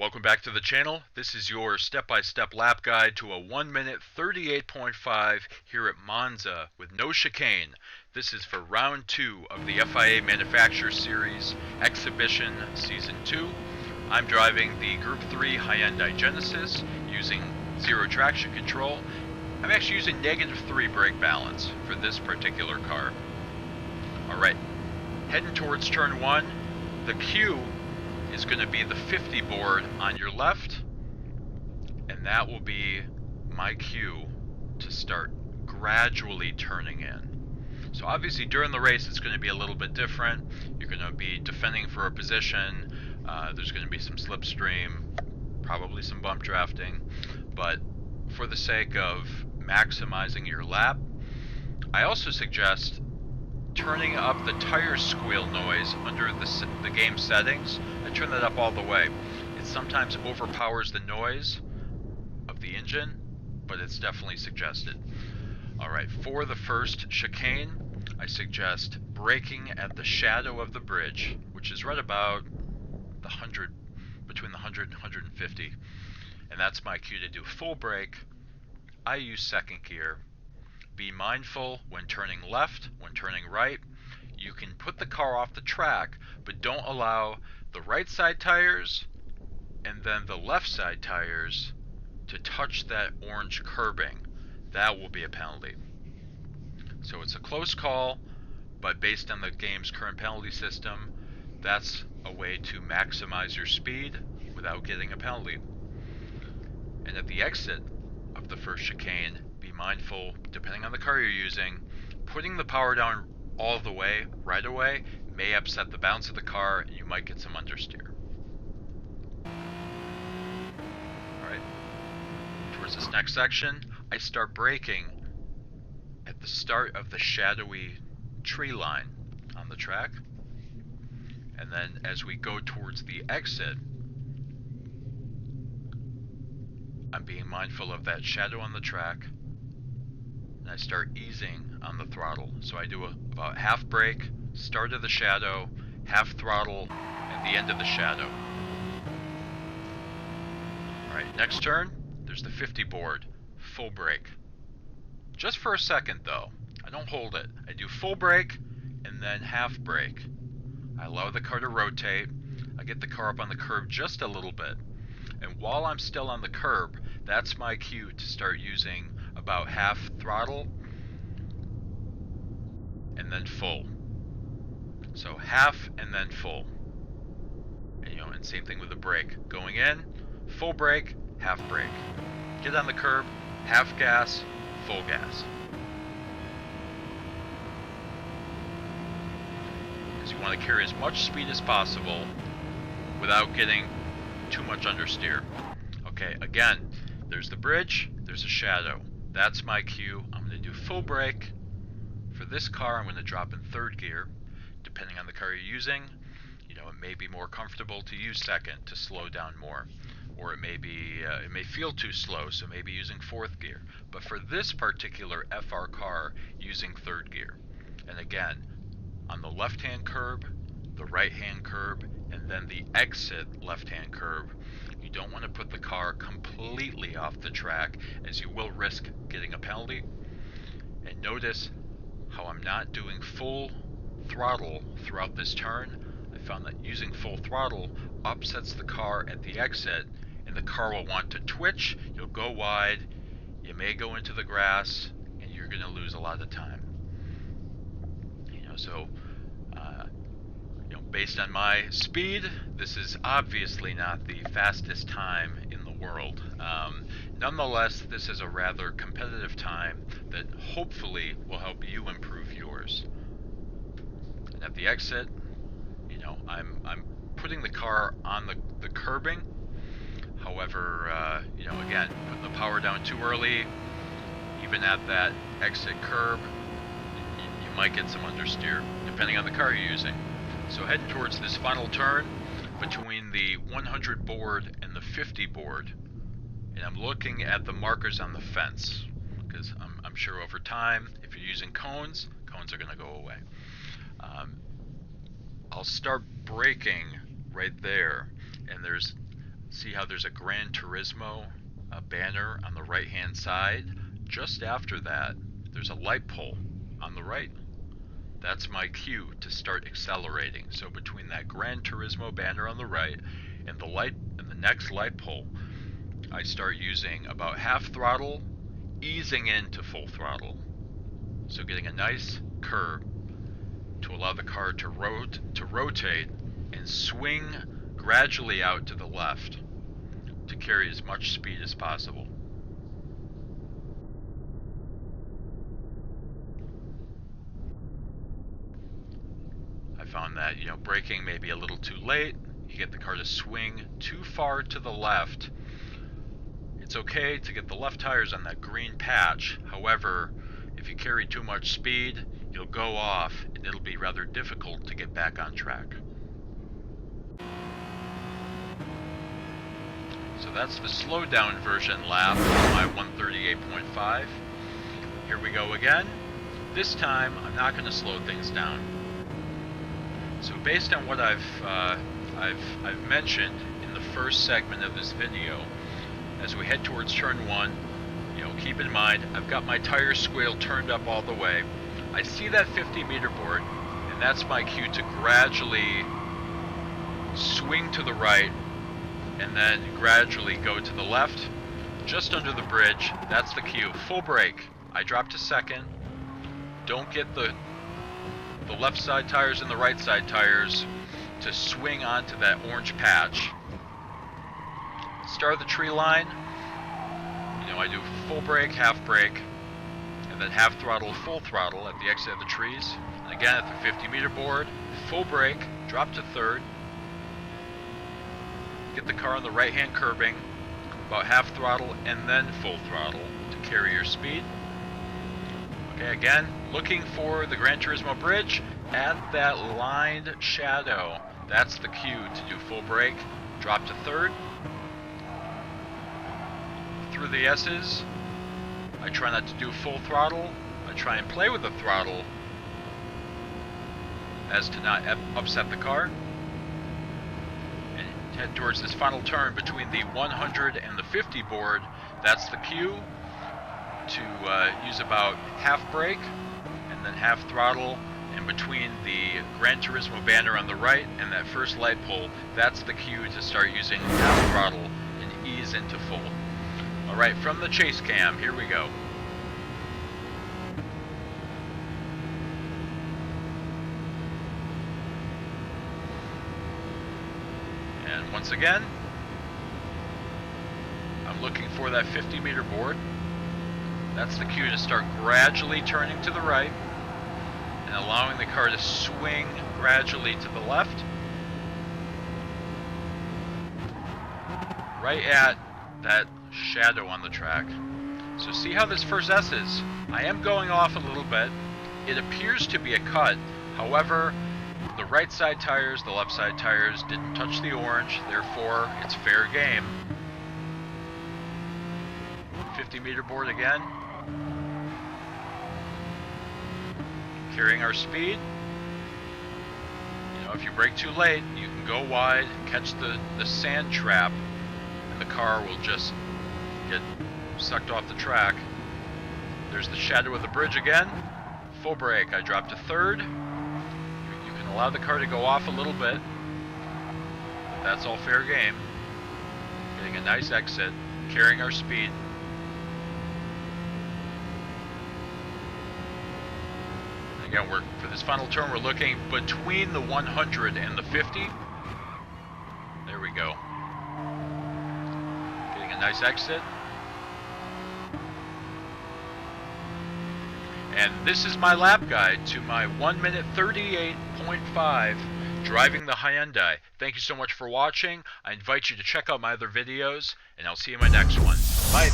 Welcome back to the channel. This is your step-by-step lap guide to a 1 minute 38.5 here at Monza with no chicane. This is for round 2 of the FIA Manufacturers Series Exhibition Season 2. I'm driving the Group 3 Hyundai Genesis using zero traction control. I'm actually using -3 brake balance for this particular car. Alright, heading towards turn 1. The cue is going to be the 50 board on your left, and that will be my cue to start gradually turning in. So obviously during the race it's going to be a little bit different. You're going to be defending for a position. There's going to be some slipstream, probably some bump drafting, but for the sake of maximizing your lap, I also suggest turning up the tire squeal noise under the game settings. I turn that up all the way. It sometimes overpowers the noise of the engine, but it's definitely suggested. Alright, for the first chicane, I suggest braking at the shadow of the bridge, which is right about the 100, between the 100 and 150. And that's my cue to do full brake. I use second gear. Be mindful when turning left, when turning right. You can put the car off the track, but don't allow the right side tires and then the left side tires to touch that orange curbing. That will be a penalty. So it's a close call, but based on the game's current penalty system, that's a way to maximize your speed without getting a penalty. And at the exit of the first chicane, be mindful, depending on the car you're using, putting the power down all the way, right away, may upset the bounce of the car and you might get some understeer. Alright, towards this next section, I start braking at the start of the shadowy tree line on the track. And then as we go towards the exit, I'm being mindful of that shadow on the track, and I start easing on the throttle. So I do about half brake, start of the shadow, half throttle, and the end of the shadow. Alright, next turn, there's the 50 board, full brake. Just for a second though, I don't hold it. I do full brake and then half brake. I allow the car to rotate. I get the car up on the curb just a little bit. And while I'm still on the curb, that's my cue to start using about half throttle and then full. So half and then full. And, and same thing with the brake. Going in, full brake, half brake. Get on the curb, half gas, full gas. Because you want to carry as much speed as possible without getting too much understeer. Okay, again, there's the bridge, there's a shadow. That's my cue. I'm going to do full brake. For this car, I'm going to drop in third gear. Depending on the car you're using, it may be more comfortable to use second to slow down more. Or it may feel too slow, so maybe using fourth gear. But for this particular FR car, using third gear. And again, on the left-hand curb, the right-hand curb, and then the exit left-hand curb, you don't want to put the car completely off the track, as you will risk getting a penalty. And notice how I'm not doing full throttle throughout this turn. I found that using full throttle upsets the car at the exit, and the car will want to twitch. You'll go wide, you may go into the grass, and you're going to lose a lot of time. So based on my speed, this is obviously not the fastest time in the world. Nonetheless, this is a rather competitive time that hopefully will help you improve yours. And at the exit, I'm putting the car on the curbing. However, again, putting the power down too early, even at that exit curb, you might get some understeer, depending on the car you're using. So heading towards this final turn between the 100 board and the 50 board, and I'm looking at the markers on the fence, because I'm sure over time, if you're using cones are going to go away. I'll start braking right there, and there's See how there's a Gran Turismo banner on the right hand side? Just after that, there's a light pole on the right. That's my cue to start accelerating. So between that Gran Turismo banner on the right and the next light pole, I start using about half throttle, easing into full throttle. So getting a nice curve to allow the car to rotate and swing gradually out to the left to carry as much speed as possible. I found that, braking may be a little too late. You get the car to swing too far to the left. It's okay to get the left tires on that green patch. However, if you carry too much speed, you'll go off and it'll be rather difficult to get back on track. So that's the slowed down version lap of my 138.5. Here we go again. This time I'm not going to slow things down. So based on what I've mentioned in the first segment of this video, as we head towards turn 1, keep in mind I've got my tire squeal turned up all the way. I see that 50-meter board, and that's my cue to gradually swing to the right and then gradually go to the left, just under the bridge. That's the cue. Full brake. I drop to second. Don't get the left side tires and the right side tires to swing onto that orange patch. Start the tree line. I do full brake, half brake, and then half throttle, full throttle at the exit of the trees. And again at the 50-meter board, full brake, drop to third. Get the car on the right-hand curbing, about half throttle and then full throttle to carry your speed. Okay, again, looking for the Gran Turismo bridge at that lined shadow. That's the cue to do full brake, drop to third. Through the S's, I try not to do full throttle. I try and play with the throttle as to not upset the car. And head towards this final turn between the 100 and the 50 board. That's the cue to use about half brake and then half throttle. And between the Gran Turismo banner on the right and that first light pole, that's the cue to start using half throttle and ease into full. Alright, from the chase cam, here we go. And once again, I'm looking for that 50-meter board. That's the cue to start gradually turning to the right and allowing the car to swing gradually to the left. Right at that shadow on the track. So see how this first S is? I am going off a little bit. It appears to be a cut. However, the right side tires, the left side tires didn't touch the orange, therefore it's fair game. 50-meter board again. Carrying our speed. If you brake too late, you can go wide and catch the sand trap, and the car will just get sucked off the track. There's the shadow of the bridge again. Full brake. I drop to third. You can allow the car to go off a little bit. That's all fair game. Getting a nice exit, carrying our speed. And again, for this final turn, we're looking between the 100 and the 50. There we go. Getting a nice exit. And this is my lap guide to my 1 minute 38.5 driving the Hyundai. Thank you so much for watching. I invite you to check out my other videos, and I'll see you in my next one. Bye.